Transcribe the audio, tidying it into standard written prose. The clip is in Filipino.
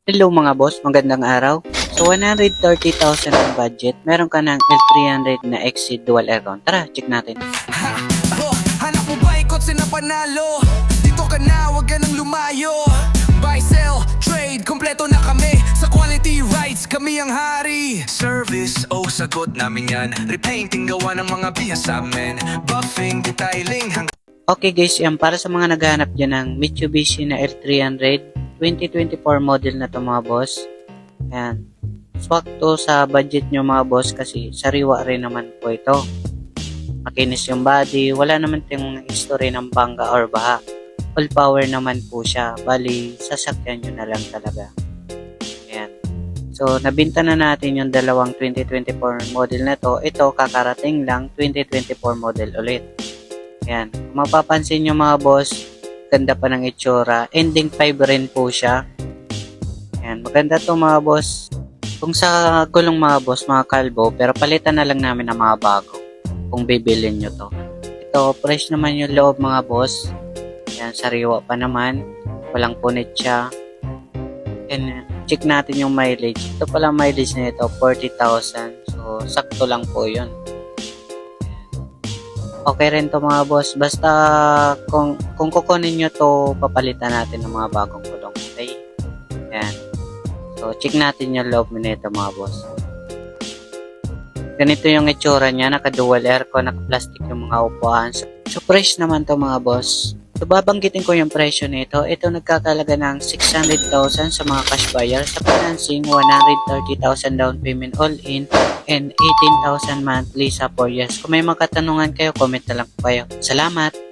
Hello mga boss, magandang araw. So 130,000 ang budget, meron ka ng L300 na Exceed Dual Aircon. Tara, check natin. Hanap mo ba ikot na panalo? Dito ka na, wag ka nang lumayo. Buy, sell, trade, kompleto na kami. Sa quality rights, kami ang hari. Service, sagot namin yan. Repainting, gawa ng mga bihas sa amin. Buffing, detailing, Okay guys, yan para sa mga naghahanap dyan ng Mitsubishi na L300 2024 model na to mga boss. Yan. Swak to sa budget nyo mga boss kasi sariwa rin naman po ito. Makinis yung body, wala naman yung history ng bangga or baha. Full power naman po siya. Bali, sasakyan nyo na lang talaga. Ayan. So, nabinta na natin yung dalawang 2024 model na to. Ito, kakarating lang 2024 model ulit. Ayan. Kung mapapansin nyo mga boss, ganda pa ng itsura. Ending 5 rin po siya. Ayan. Maganda to mga boss. Kung sa gulong mga boss, mga kalbo, pero palitan na lang namin ng mga bago. Kung bibilin nyo to. Ito, fresh naman yung loob mga boss. Ayan, sariwa pa naman. Walang punit siya. And check natin yung mileage. Ito pala mileage na ito, 40,000. So, sakto lang po yun. Okay rin to mga boss. Basta kung kukunin nyo to, papalitan natin ng mga bagong gulong. Okay? Ayan. So, check natin yung loob nito mga boss. Ganito yung itsura niya, naka-dual aircon, naka-plastic yung mga upuan. So, fresh naman to mga boss. So, babanggitin ko yung presyo nito. Ito nagkakalaga ng 600,000 sa mga cash buyer. Sa financing, 130,000 down payment all in and 18,000 monthly sa 4 years. Kung may mga katanungan kayo, comment na lang po kayo. Salamat!